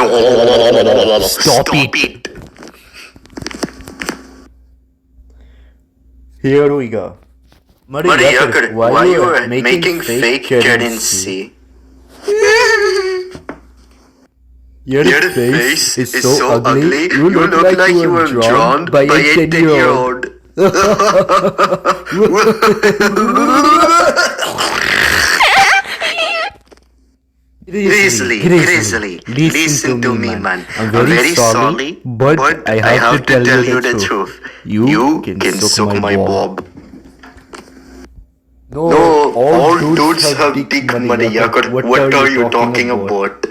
No, stop it. Here we go. Maria, why you are making fake currency? Your face is so ugly. You look like you were drawn by a 10-year-old. Grizzly, listen to me, man. I'm very sorry, but I have to tell you the truth. You can suck my bob. No, all dudes have dick, Maria. What are you talking about?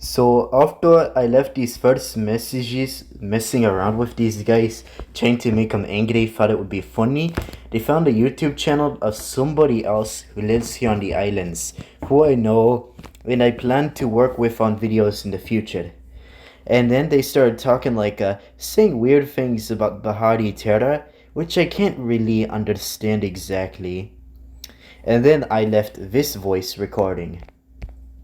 So after I left these first messages messing around with these guys, trying to make them angry, thought it would be funny, they found a YouTube channel of somebody else who lives here on the islands, who I know and I plan to work with on videos in the future. And then they started talking saying weird things about Bahari Terra, which I can't really understand exactly. And then I left this voice recording.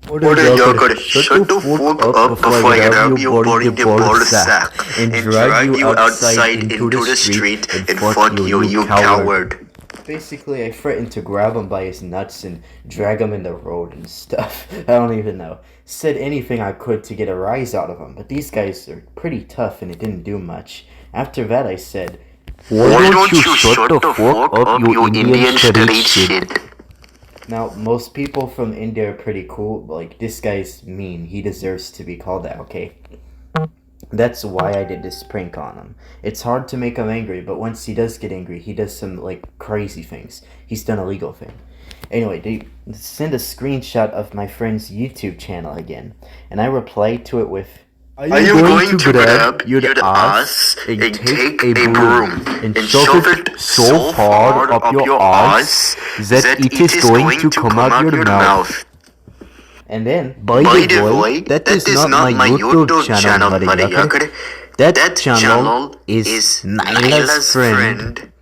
Shut the fuck up before I grab you body the ball sack and drag you outside into the street and fuck you, you coward. Basically, I threatened to grab him by his nuts and drag him in the road and stuff. I don't even know. Said anything I could to get a rise out of him, but these guys are pretty tough and it didn't do much. After that, I said, why don't you shut the fuck up, you Indian street shit? Now, most people from India are pretty cool, but this guy's mean. He deserves to be called that, okay? That's why I did this prank on him. It's hard to make him angry, but once he does get angry, he does some, crazy things. He's done a legal thing. Anyway, they send a screenshot of my friend's YouTube channel again, and I replied to it with, Are you going to grab your ass and take a broom and shove it so hard up your ass that it is going to come out your mouth? And then, by the way, that is not my YouTube channel, Maria. That channel is Nyla's friend.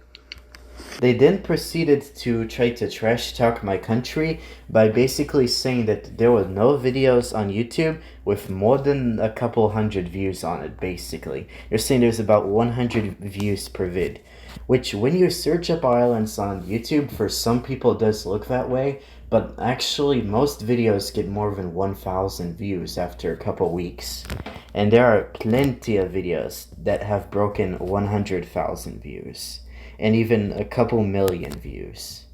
They then proceeded to try to trash talk my country by basically saying that there were no videos on YouTube with more than a couple hundred views on it, basically. They're saying there's about 100 views per vid, which when you search up islands on YouTube, for some people it does look that way, but actually most videos get more than 1,000 views after a couple weeks. And there are plenty of videos that have broken 100,000 views. And even a couple million views.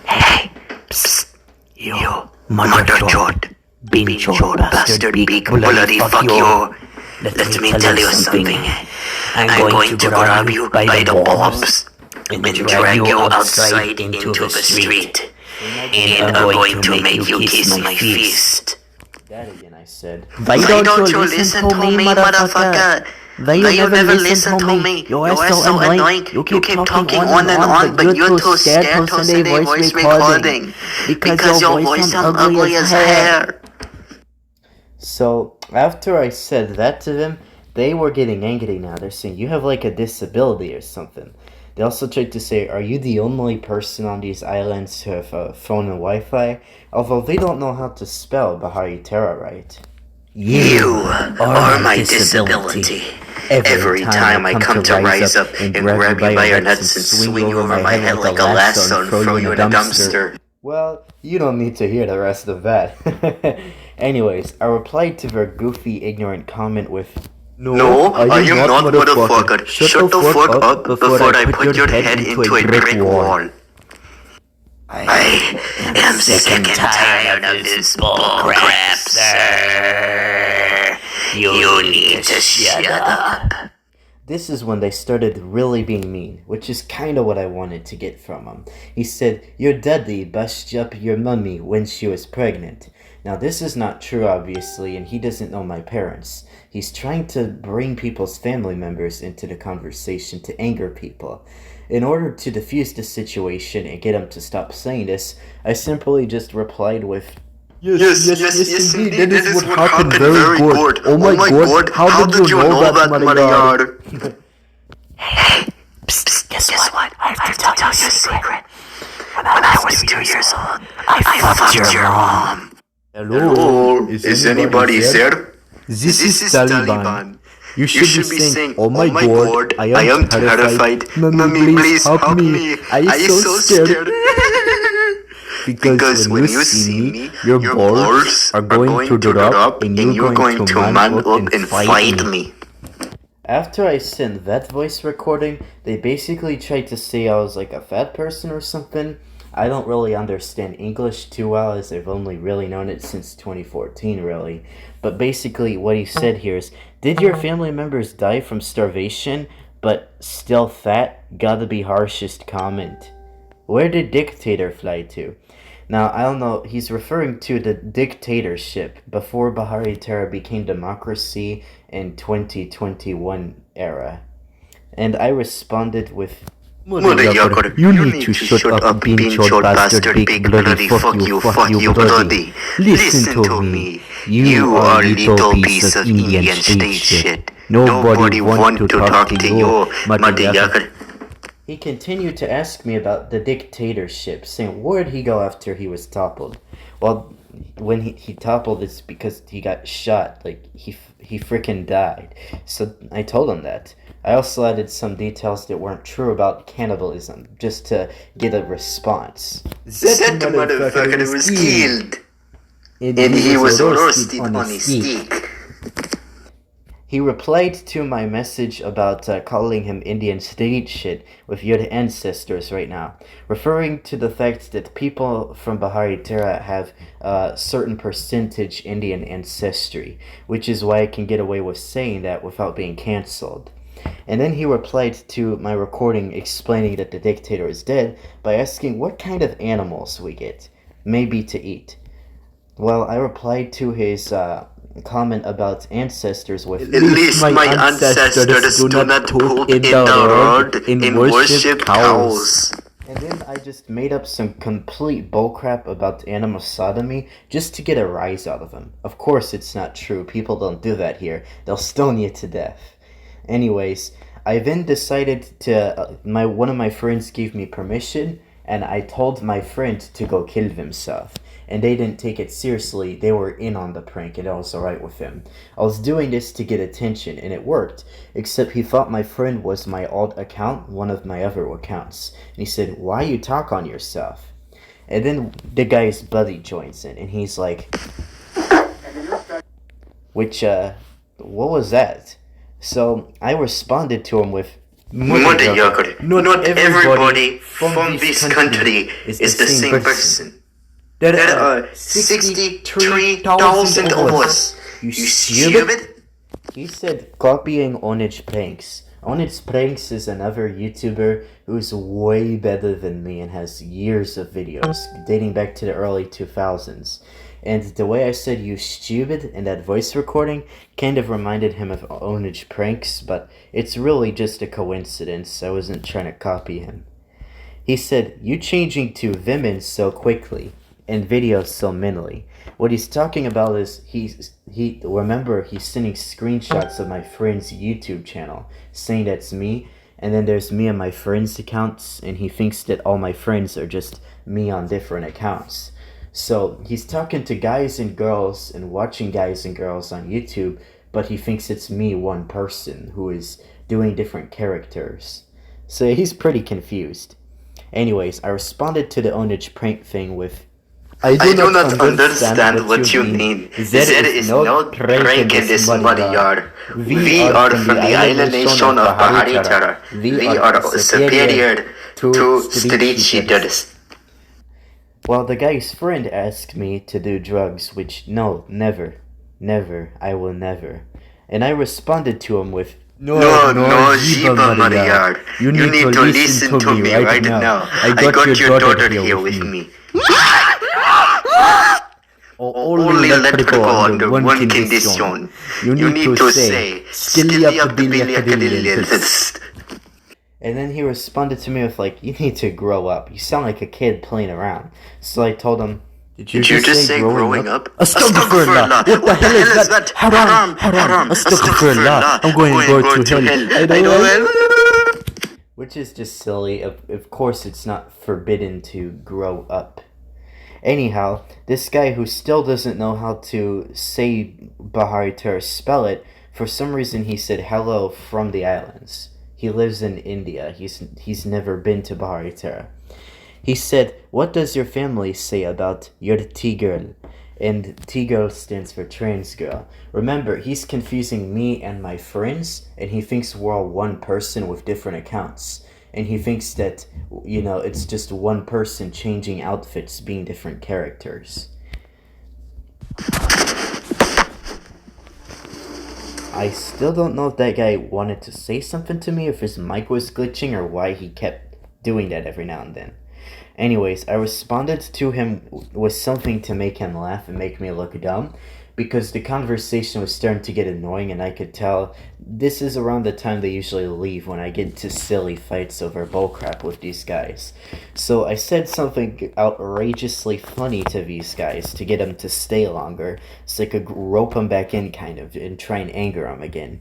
Hey, psst, you mother chod, bin chod, bastard, big bloody fuck you. Let me tell you something. I'm going to grab you by the bobs and drag you outside into the street. And I'm going to make you kiss my fist. That again, I said. Why don't you listen to me, motherfucker? Why you never listen to me? You are so annoying. You keep talking on and on, but you're too scared to send a voice recording. Because your voice sounds ugly as hair. So, after I said that to them, they were getting angry now. They're saying, you have a disability or something. They also tried to say, are you the only person on these islands who have a phone and Wi-Fi? Although they don't know how to spell Bahari Terra right. You are my disability. Every time I come to rise up and grab you by your nuts and swing you over my head like a lasso and throw you in a dumpster. Well, you don't need to hear the rest of that. Anyways, I replied to their goofy, ignorant comment with, No, I am not motherfucker. Shut the fuck up before I put your head into a brick wall. I am sick and tired of this bullcrap, sir. You need to shut up. This is when they started really being mean, which is kinda what I wanted to get from him. He said, your daddy bashed up your mummy when she was pregnant. Now this is not true, obviously, and he doesn't know my parents. He's trying to bring people's family members into the conversation to anger people. In order to defuse the situation and get him to stop saying this, I simply just replied with, Yes, indeed. That is what happened. Very good. Oh my god, how did you know that, Maria? Hey, psst, guess what? I have to tell you a secret. When I was 2 years old, I fucked your mom. Hello, Is anybody there? This is Taliban. You should be saying, oh my god, I am terrified. Mommy, please help me. I am so scared. Because when you see me, your balls are going to drop and you're going to man up and fight me. After I sent that voice recording, they basically tried to say I was like a fat person or something. I don't really understand English too well, as I've only really known it since 2014, really. But basically what he said here is, did your family members die from starvation, but still fat? Gotta be harshest comment. Where did dictator fly to? Now, I don't know, he's referring to the dictatorship before Bahari Terra became democracy in 2021 era. And I responded with, Motherfucker, you need to shut up, pinchot bastard, big bloody fuck you, bloody. Listen to me. You are a little piece of Indian state shit. Nobody want to talk to you, motherfucker. He continued to ask me about the dictatorship, saying where'd he go after he was toppled. Well, when he toppled, it's because he got shot, like he freaking died. So I told him that. I also added some details that weren't true about cannibalism, just to get a response. That motherfucker was killed. And he was roasted on his stick. He replied to my message about calling him Indian state shit with your ancestors right now, referring to the fact that people from Bahari Terra have a certain percentage Indian ancestry, which is why I can get away with saying that without being cancelled. And then he replied to my recording explaining that the dictator is dead by asking what kind of animals we get, maybe to eat. Well, I replied to his comment about ancestors with, at least my ancestors do not poop in the road and worship cows. And then I just made up some complete bullcrap about animal sodomy just to get a rise out of him. Of course it's not true, people don't do that here, they'll stone you to death. Anyways, I then decided to, one of my friends gave me permission, and I told my friend to go kill himself. And they didn't take it seriously, they were in on the prank, and I was alright with him. I was doing this to get attention, and it worked, except he thought my friend was my old account, one of my other accounts. And he said, why you talk on yourself? And then the guy's buddy joins in, and he's like, what was that? So I responded to him with, Motherfucker, not everybody from this country is the same person. There are 63,000 of us. You stupid? He said copying Onage Pranks. Onage Pranks is another YouTuber who's way better than me and has years of videos dating back to the early 2000s. And the way I said you stupid in that voice recording kind of reminded him of Onage Pranks, but it's really just a coincidence. I wasn't trying to copy him. He said, you changing to women so quickly and videos so mentally. What he's talking about is he's sending screenshots of my friend's YouTube channel saying that's me, and then there's me and my friend's accounts, and he thinks that all my friends are just me on different accounts. So he's talking to guys and girls and watching guys and girls on YouTube, but he thinks it's me, one person, who is doing different characters. So he's pretty confused. Anyways, I responded to the Onage prank thing with, I do not understand what you mean. There is no prank in this muddy yard. We are from the island nation of Bahari Terra. We are superior to street cheaters. Well, the guy's friend asked me to do drugs, which no, never, I will never. And I responded to him with, No, Jiba Mariar. You need to listen to me right now. I got your daughter here with me. Only let her go under one condition. You need to say, Skilly up the billion. And then he responded to me with like, you need to grow up. You sound like a kid playing around. So I told him, Did you just say growing up? Astaghfirullah. What the hell is that? Haram. Astaghfirullah. I'm going to go to hell. which is just silly. Of course, it's not forbidden to grow up. Anyhow, this guy who still doesn't know how to say Bahari Terra, spell it, for some reason he said hello from the islands. He lives in India. He's never been to Bahari Terra. He said, "What does your family say about your T-girl?" And T-girl stands for trans girl. Remember, he's confusing me and my friends, and he thinks we're all one person with different accounts. And he thinks that, it's just one person changing outfits, being different characters. I still don't know if that guy wanted to say something to me, if his mic was glitching, or why he kept doing that every now and then. Anyways, I responded to him with something to make him laugh and make me look dumb, because the conversation was starting to get annoying, and I could tell this is around the time they usually leave when I get into silly fights over bullcrap with these guys. So I said something outrageously funny to these guys to get them to stay longer, so I could rope them back in kind of and try and anger them again.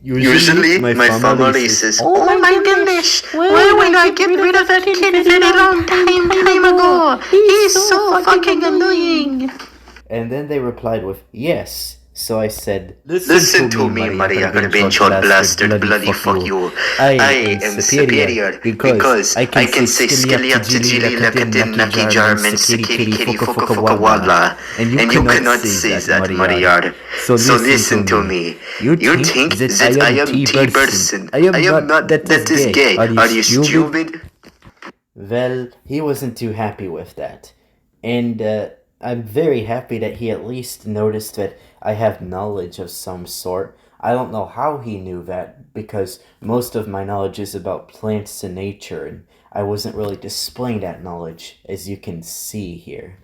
Usually, my family says, "Oh my goodness, why would I get rid of that kid a very long time ago? He's so fucking annoying." And then they replied with, "Yes." So I said, Listen to me, Maria Garbinchod blasted bloody fuck you. I am superior because I can say skiliap tijili lakatin nakijar men sikiri kiri fuka wala. And you cannot say that, Mariar. So listen to me. You think that I am T-person. I am not, that is gay. Are you stupid? Well, he wasn't too happy with that. And I'm very happy that he at least noticed that I have knowledge of some sort. I don't know how he knew that, because most of my knowledge is about plants and nature, and I wasn't really displaying that knowledge, as you can see here.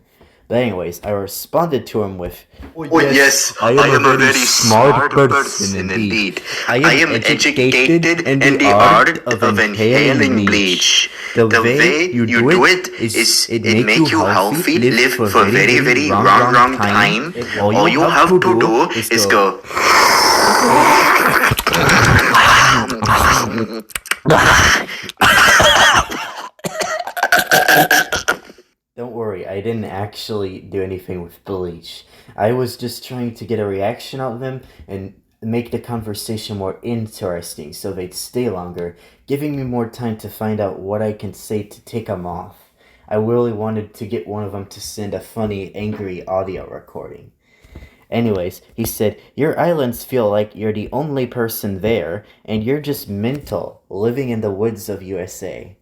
But anyways, I responded to him with, "Oh yes, I am a very smart person indeed. I am educated in the art of inhaling bleach. The way you do it is it make you healthy, live for very, very long time. All you have to do is go..." Don't worry, I didn't actually do anything with bleach. I was just trying to get a reaction out of them and make the conversation more interesting so they'd stay longer, giving me more time to find out what I can say to take them off. I really wanted to get one of them to send a funny, angry audio recording. Anyways, he said, "Your islands feel like you're the only person there, and you're just mental, living in the woods of USA.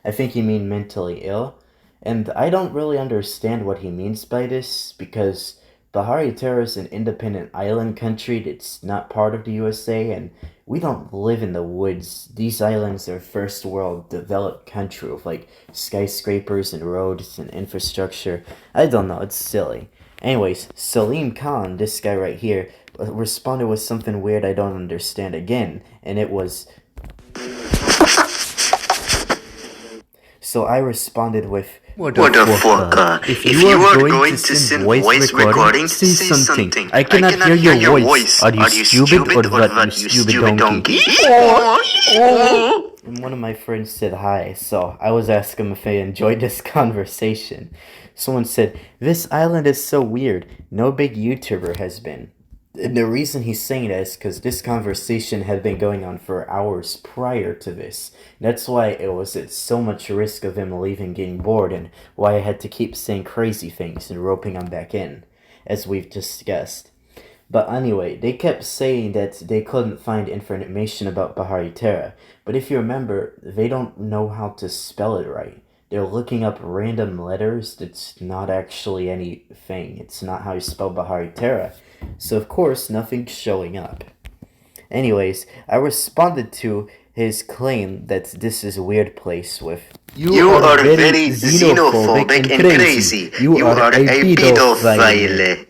I think you mean mentally ill. And I don't really understand what he means by this, because Bahari Terra is an independent island country that's not part of the USA, and we don't live in the woods. These islands are first world developed country with like skyscrapers and roads and infrastructure. I don't know, it's silly." Anyways, Salim Khan, this guy right here, responded with something weird I don't understand again, and it was... So I responded with, What the fuck? If you are going to send voice recordings, say something. I cannot hear your voice. Are you stupid or what, you stupid donkey? And one of my friends said hi, so I was asking them if they enjoyed this conversation. Someone said, "This island is so weird. No big YouTuber has been." And the reason he's saying that is because this conversation had been going on for hours prior to this. That's why it was at so much risk of him leaving getting bored, and why I had to keep saying crazy things and roping him back in, as we've discussed. But anyway, they kept saying that they couldn't find information about Bahari Terra, but if you remember, they don't know how to spell it right. They're looking up random letters that's not actually anything. It's not how you spell Bahari Terra. So of course, nothing's showing up. Anyways, I responded to his claim that this is a weird place with, "You are very xenophobic and crazy. You are a pedophile."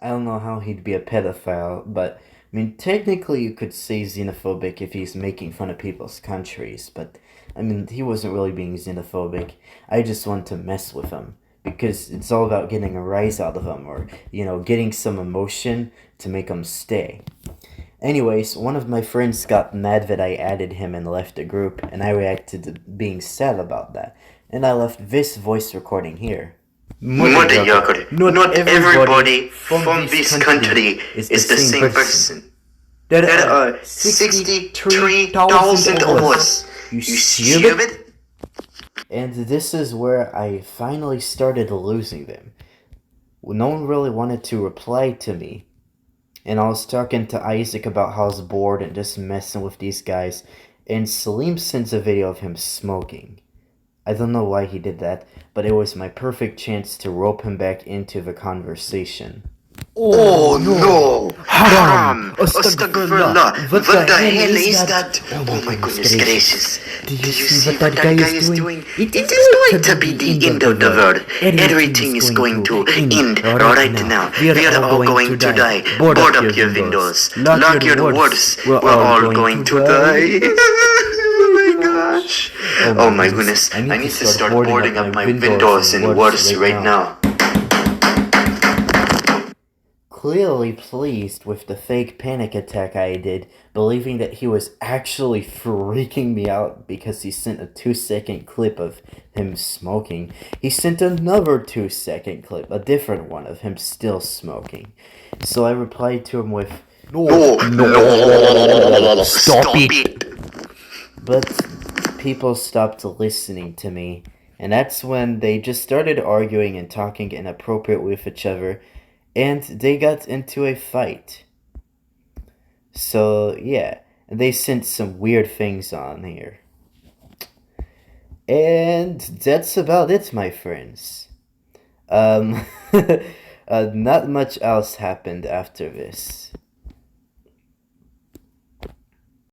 I don't know how he'd be a pedophile, but I mean, technically you could say xenophobic if he's making fun of people's countries, but I mean, he wasn't really being xenophobic. I just wanted to mess with him, because it's all about getting a rise out of him, or, getting some emotion to make him stay. Anyways, one of my friends got mad that I added him and left the group, and I reacted to being sad about that. And I left this voice recording here. Not everybody from this country is the same person. There are 63,000 of us. You stupid? And this is where I finally started losing them. No one really wanted to reply to me. And I was talking to Isaac about how I was bored and just messing with these guys. And Salim sends a video of him smoking. I don't know why he did that, but it was my perfect chance to rope him back into the conversation. Oh no! Haram! Astaghfirullah! What the hell is that? Oh my goodness gracious! Do you see what that guy is doing? It is going to be the end of the world. Everything is going to end right now. We are all going to die. Board up your windows. Lock your doors. We're all going to die. Oh my gosh! Oh my goodness! I need to start boarding up my windows and doors right now. Clearly pleased with the fake panic attack I did, believing that he was actually freaking me out because he sent a 2-second clip of him smoking. He sent another 2-second clip, a different one of him still smoking. So I replied to him with, No, stop it! But people stopped listening to me, and that's when they just started arguing and talking inappropriate with each other. And they got into a fight. So, yeah, they sent some weird things on here. And that's about it, my friends. Not much else happened after this.